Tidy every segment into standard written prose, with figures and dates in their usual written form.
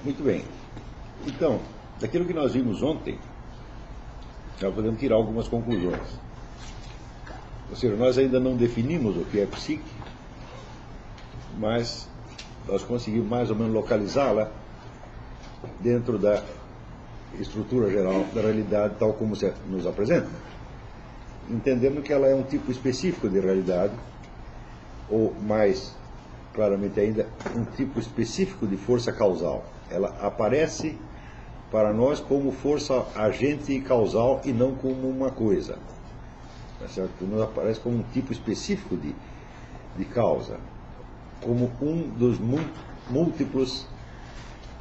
Muito bem. Então, daquilo que nós vimos ontem, nós podemos tirar algumas conclusões. Ou seja, nós ainda não definimos o que é psique, mas nós conseguimos mais ou menos localizá-la dentro da estrutura geral da realidade tal como se nos apresenta. Entendemos que ela é um tipo específico de realidade, ou mais claramente ainda, um tipo específico de força causal. Ela aparece para nós como força agente causal e não como uma coisa. Tá certo? Nos aparece como um tipo específico de causa, como um dos múltiplos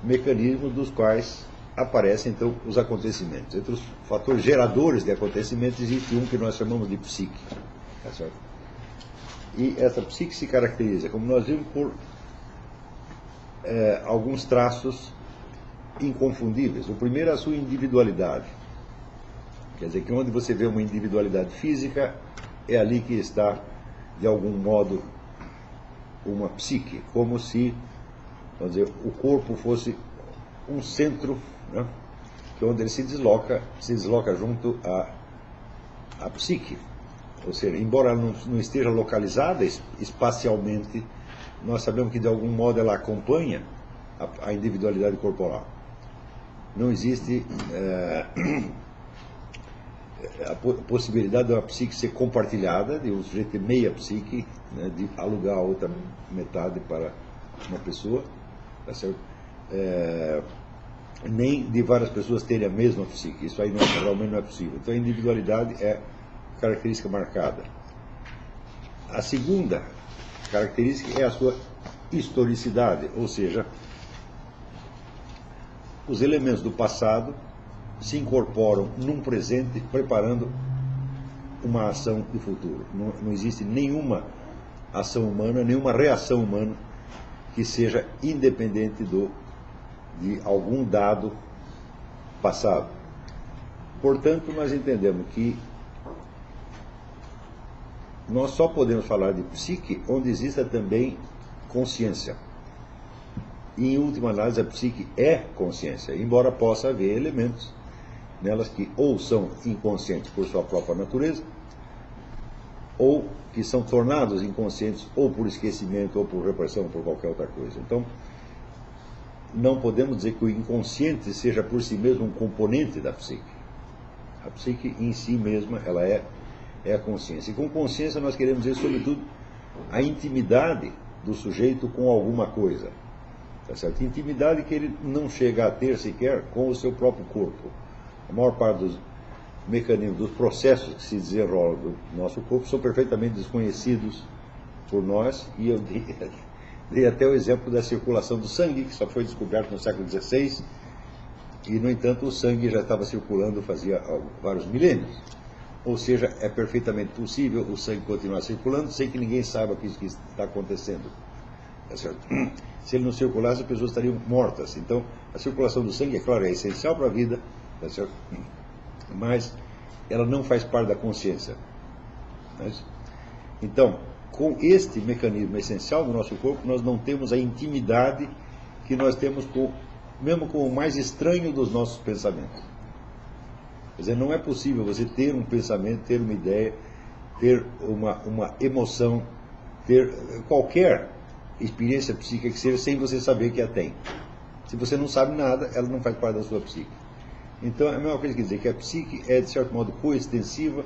mecanismos dos quais aparecem então os acontecimentos. Entre os fatores geradores de acontecimentos existe um que nós chamamos de psique. Tá certo? E essa psique se caracteriza, como nós vimos, por alguns traços inconfundíveis. O primeiro é a sua individualidade. Quer dizer que onde você vê uma individualidade física, é ali que está, de algum modo, uma psique, como se, vamos dizer, o corpo fosse um centro, né, que onde ele se desloca junto à psique. Ou seja, embora ela não esteja localizada espacialmente, nós sabemos que de algum modo ela acompanha a individualidade corporal. Não existe a possibilidade de uma psique ser compartilhada, de um sujeito ter meia psique, né, de alugar a outra metade para uma pessoa, tá certo? Nem de várias pessoas terem a mesma psique. Isso aí realmente não é possível. Então a individualidade é característica marcada. A segunda característica é a sua historicidade, ou seja, os elementos do passado se incorporam num presente, preparando uma ação de futuro. Não existe nenhuma ação humana, nenhuma reação humana que seja independente de algum dado passado. Portanto, nós entendemos que nós só podemos falar de psique onde exista também consciência. E, em última análise, a psique é consciência, embora possa haver elementos nelas que ou são inconscientes por sua própria natureza, ou que são tornados inconscientes ou por esquecimento, ou por repressão, ou por qualquer outra coisa. Então, não podemos dizer que o inconsciente seja por si mesmo um componente da psique. A psique em si mesma, ela é a consciência. E com consciência nós queremos dizer, sobretudo, a intimidade do sujeito com alguma coisa. Tá certo? Intimidade que ele não chega a ter sequer com o seu próprio corpo. A maior parte dos mecanismos, dos processos que se desenrolam do nosso corpo são perfeitamente desconhecidos por nós, e eu dei até o exemplo da circulação do sangue, que só foi descoberto no século XVI, e, no entanto, o sangue já estava circulando fazia vários milênios. Ou seja, é perfeitamente possível o sangue continuar circulando sem que ninguém saiba que isso que está acontecendo. Tá certo? Se ele não circulasse, as pessoas estariam mortas. Então, a circulação do sangue, é claro, é essencial para a vida, tá certo? Mas ela não faz parte da consciência. Então, com este mecanismo essencial do nosso corpo, nós não temos a intimidade que nós temos mesmo com o mais estranho dos nossos pensamentos. Quer dizer, não é possível você ter um pensamento, ter uma ideia, ter uma emoção, ter qualquer experiência psíquica que seja, sem você saber que a tem. Se você não sabe nada, ela não faz parte da sua psique. Então, é a mesma coisa que dizer que a psique é, de certo modo, coextensiva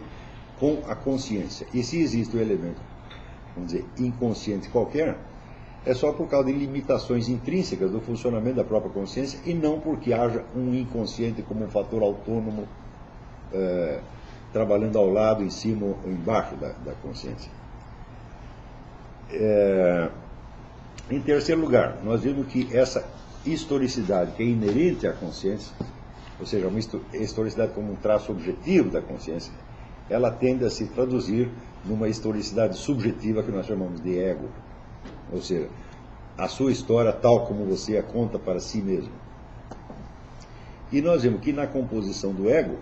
com a consciência. E se existe um elemento, vamos dizer, inconsciente qualquer, é só por causa de limitações intrínsecas do funcionamento da própria consciência e não porque haja um inconsciente como um fator autônomo trabalhando ao lado, em cima ou embaixo da consciência. Em terceiro lugar, nós vimos que essa historicidade que é inerente à consciência, ou seja, uma historicidade como um traço objetivo da consciência, ela tende a se traduzir numa historicidade subjetiva que nós chamamos de ego. Ou seja, a sua história tal como você a conta para si mesmo. E nós vemos que na composição do ego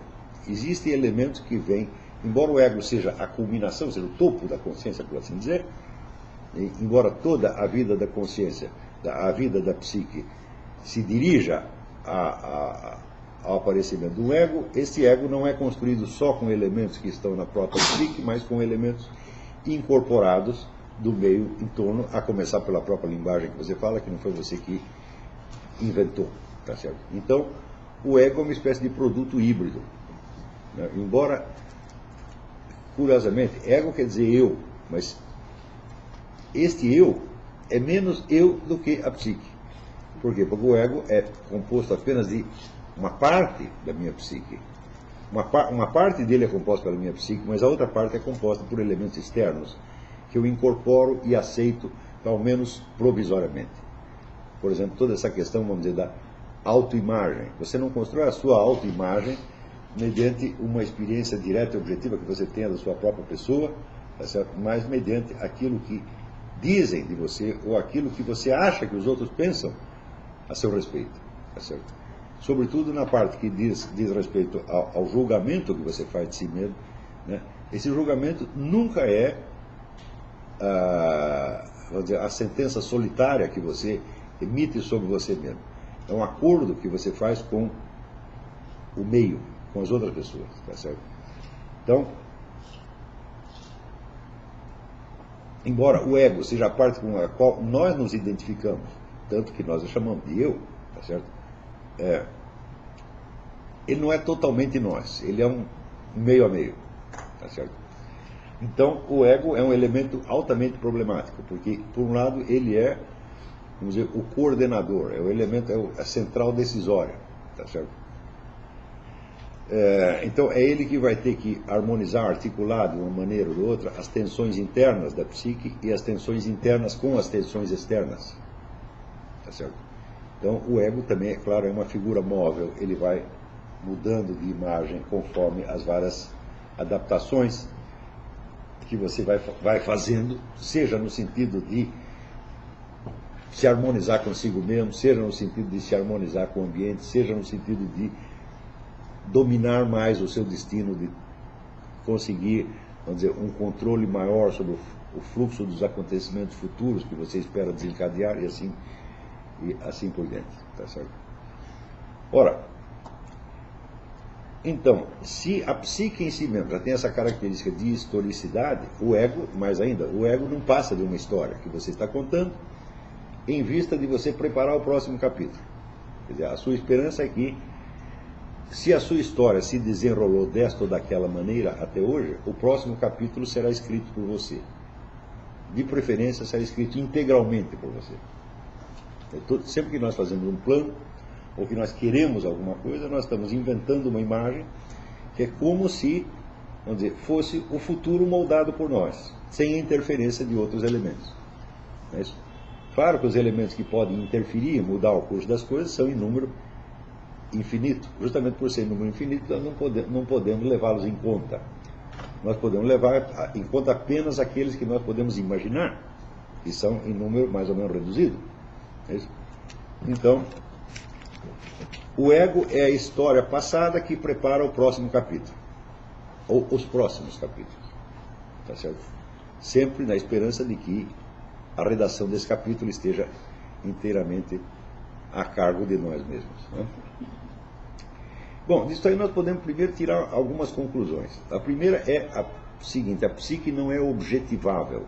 existem elementos que vêm, embora o ego seja a culminação, seja o topo da consciência, por assim dizer, embora toda a vida da consciência, a vida da psique, se dirija ao aparecimento do ego, esse ego não é construído só com elementos que estão na própria psique, mas com elementos incorporados do meio em torno, a começar pela própria linguagem que você fala, que não foi você que inventou, tá certo? Então, o ego é uma espécie de produto híbrido, né? Embora, curiosamente, ego quer dizer eu, mas este eu é menos eu do que a psique. Por quê? Porque o ego é composto apenas de uma parte da minha psique. Uma parte dele é composta pela minha psique, mas a outra parte é composta por elementos externos que eu incorporo e aceito, ao menos provisoriamente. Por exemplo, toda essa questão, vamos dizer, da autoimagem. Você não constrói a sua autoimagem mediante uma experiência direta e objetiva que você tenha da sua própria pessoa, tá certo? Mas mediante aquilo que dizem de você ou aquilo que você acha que os outros pensam a seu respeito, tá certo? Sobretudo na parte que diz respeito ao julgamento que você faz de si mesmo, né? Esse julgamento nunca é vamos dizer, a sentença solitária que você emite sobre você mesmo. É um acordo que você faz com o meio, com as outras pessoas, tá certo? Então, embora o ego seja a parte com a qual nós nos identificamos, tanto que nós o chamamos de eu, tá certo? Ele não é totalmente nós, ele é um meio a meio, tá certo? Então, o ego é um elemento altamente problemático, porque, por um lado, ele é, vamos dizer, o coordenador, é o elemento, é a central decisória, tá certo? Então, é ele que vai ter que harmonizar, articular de uma maneira ou de outra as tensões internas da psique e as tensões internas com as tensões externas, tá certo? Então, o ego também, é claro, é uma figura móvel, ele vai mudando de imagem conforme as várias adaptações que você vai fazendo, seja no sentido de se harmonizar consigo mesmo, seja no sentido de se harmonizar com o ambiente, seja no sentido de dominar mais o seu destino, de conseguir, vamos dizer, um controle maior sobre o fluxo dos acontecimentos futuros que você espera desencadear e assim por diante, tá certo? Ora, então, se a psique em si mesmo já tem essa característica de historicidade, o ego, mais ainda, o ego não passa de uma história que você está contando em vista de você preparar o próximo capítulo. Quer dizer, a sua esperança é que, se a sua história se desenrolou desta ou daquela maneira até hoje, o próximo capítulo será escrito por você. De preferência, será escrito integralmente por você. Sempre que nós fazemos um plano, ou que nós queremos alguma coisa, nós estamos inventando uma imagem que é como se, vamos dizer, fosse o futuro moldado por nós, sem a interferência de outros elementos. Não é isso? Claro que os elementos que podem interferir e mudar o curso das coisas são em número infinito. Justamente por ser em número infinito, nós não podemos levá-los em conta. Nós podemos levar em conta apenas aqueles que nós podemos imaginar, que são em número mais ou menos reduzido. É isso? Então, o ego é a história passada que prepara o próximo capítulo, ou os próximos capítulos, tá certo? Sempre na esperança de que a redação desse capítulo esteja inteiramente a cargo de nós mesmos, né? Bom, disso aí nós podemos primeiro tirar algumas conclusões. A primeira é a seguinte: a psique não é objetivável,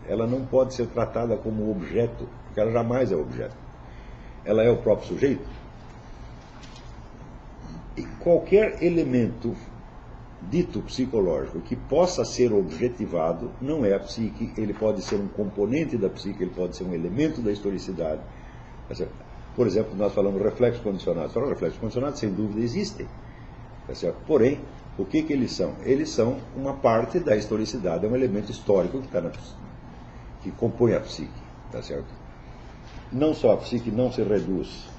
ela não pode ser tratada como objeto, porque ela jamais é objeto. Ela é o próprio sujeito. E qualquer elemento dito psicológico que possa ser objetivado não é a psique. Ele pode ser um componente da psique, ele pode ser um elemento da historicidade. Por exemplo, nós falamos reflexos condicionados. Falamos reflexos condicionados, sem dúvida, existem. Tá certo? Porém, o que eles são? Eles são uma parte da historicidade, é um elemento histórico que compõe a psique. Tá certo? Não só a psique não se reduz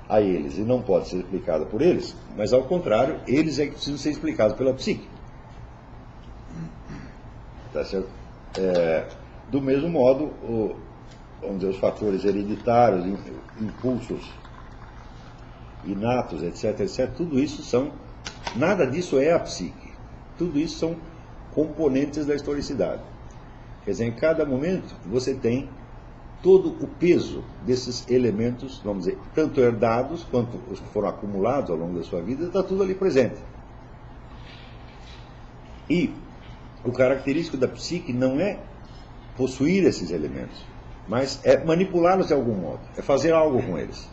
a eles e não pode ser explicada por eles, mas ao contrário, eles é que precisam ser explicados pela psique. Tá certo? Do mesmo modo, vamos dizer, os fatores hereditários, impulsos inatos, etc, tudo isso nada disso é a psique. Tudo isso são componentes da historicidade. Quer dizer, em cada momento você tem todo o peso desses elementos, vamos dizer, tanto herdados quanto os que foram acumulados ao longo da sua vida, está tudo ali presente. E o característico da psique não é possuir esses elementos, mas é manipulá-los de algum modo, é fazer algo com eles.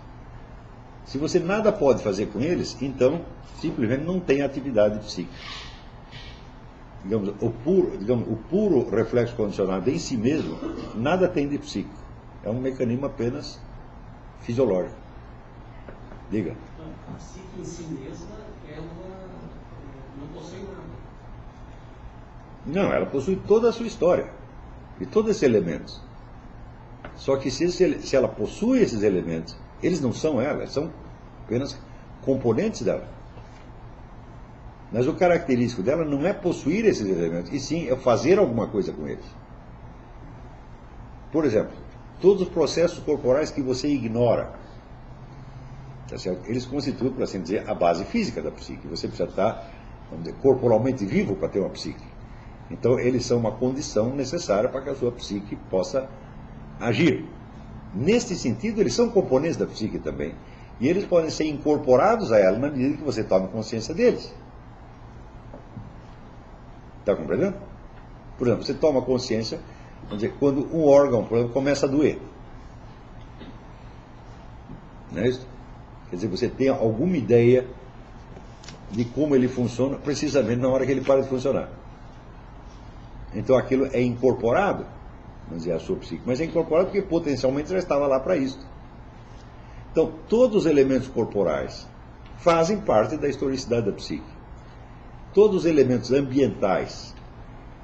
Se você nada pode fazer com eles, então simplesmente não tem atividade psíquica. Digamos, o puro reflexo condicionado em si mesmo, nada tem de psíquico. É um mecanismo apenas fisiológico. Diga. A psique em si mesma, ela não possui nada. Não, ela possui toda a sua história e todos esses elementos. Só que se ela possui esses elementos, eles não são ela, eles são apenas componentes dela. Mas o característico dela não é possuir esses elementos, e sim é fazer alguma coisa com eles. Por exemplo, todos os processos corporais que você ignora, tá certo? Eles constituem, por assim dizer, a base física da psique. Você precisa estar, vamos dizer, corporalmente vivo para ter uma psique. Então, eles são uma condição necessária para que a sua psique possa agir. Neste sentido, eles são componentes da psique também. E eles podem ser incorporados a ela na medida que você toma consciência deles. Está compreendendo? Por exemplo, você toma consciência, vamos dizer, quando um órgão, por exemplo, começa a doer. Não é isso? Quer dizer, você tem alguma ideia de como ele funciona, precisamente na hora que ele para de funcionar. Então aquilo é incorporado, vamos dizer, a sua psique, mas é incorporado porque potencialmente já estava lá para isso. Então, todos os elementos corporais fazem parte da historicidade da psique. Todos os elementos ambientais,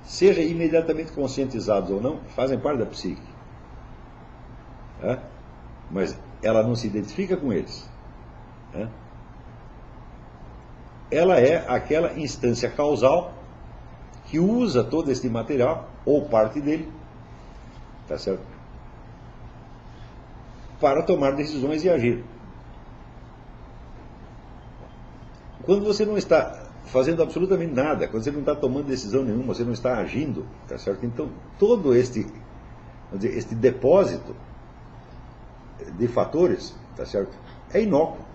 seja imediatamente conscientizados ou não, fazem parte da psique. É? Mas ela não se identifica com eles. É? Ela é aquela instância causal que usa todo este material, ou parte dele, tá certo? Para tomar decisões e agir. Quando você não está fazendo absolutamente nada, quando você não está tomando decisão nenhuma, você não está agindo, tá certo? Então, todo este depósito de fatores, tá certo? É inócuo.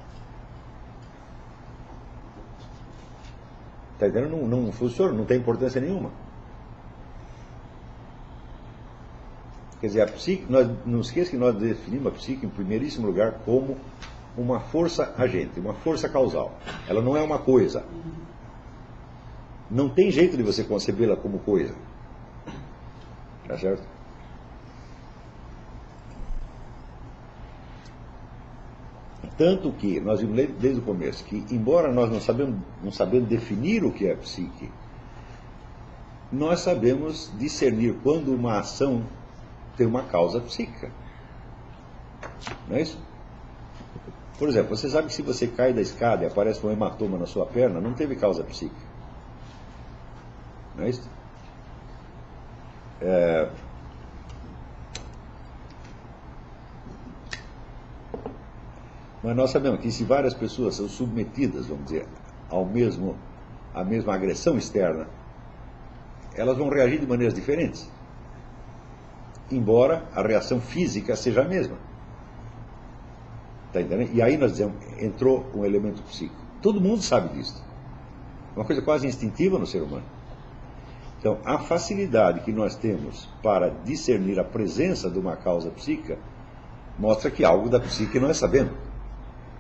Tá entendendo? Não funciona, não tem importância nenhuma. Quer dizer, a psique, não esqueça que nós definimos a psique em primeiríssimo lugar como uma força agente, uma força causal. Ela não é uma coisa. Não tem jeito de você concebê-la como coisa. Tá certo? Tanto que nós vimos desde o começo que, embora nós não sabemos definir o que é psique, nós sabemos discernir quando uma ação tem uma causa psíquica. Não é isso? Por exemplo, você sabe que se você cai da escada e aparece um hematoma na sua perna, não teve causa psíquica. Não é isso? Mas nós sabemos que se várias pessoas são submetidas, vamos dizer, à mesma agressão externa, elas vão reagir de maneiras diferentes, embora a reação física seja a mesma. Está entendendo? E aí nós dizemos, entrou um elemento psíquico. Todo mundo sabe disso. É uma coisa quase instintiva no ser humano. Então, a facilidade que nós temos para discernir a presença de uma causa psíquica mostra que algo da psique nós sabemos.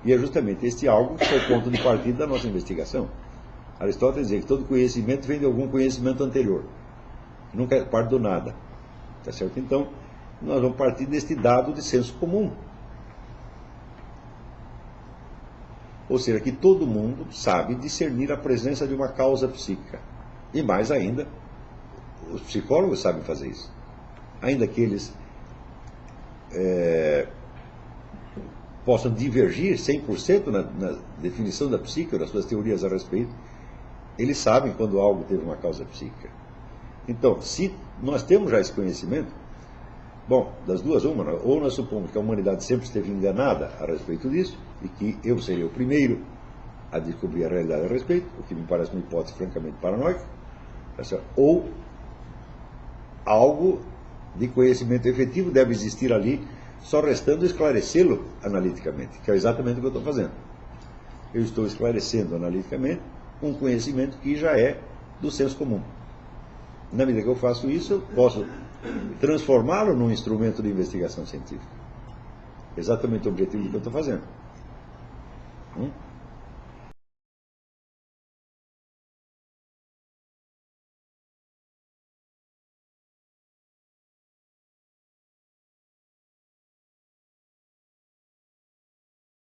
E é justamente este algo que é o ponto de partida da nossa investigação. Aristóteles dizia que todo conhecimento vem de algum conhecimento anterior. Nunca é parte do nada. Tá certo? Então, nós vamos partir deste dado de senso comum. Ou seja, que todo mundo sabe discernir a presença de uma causa psíquica. E mais ainda, os psicólogos sabem fazer isso. Ainda que eles possam divergir 100% na definição da psique ou das suas teorias a respeito, eles sabem quando algo teve uma causa psíquica. Então, se nós temos já esse conhecimento, bom, das duas uma, ou nós supomos que a humanidade sempre esteve enganada a respeito disso, e que eu seria o primeiro a descobrir a realidade a respeito, o que me parece uma hipótese francamente paranoica, ou algo de conhecimento efetivo deve existir ali, só restando esclarecê-lo analiticamente, que é exatamente o que eu estou fazendo. Eu estou esclarecendo analiticamente um conhecimento que já é do senso comum. Na medida que eu faço isso, eu posso transformá-lo num instrumento de investigação científica. Exatamente o objetivo do que eu estou fazendo.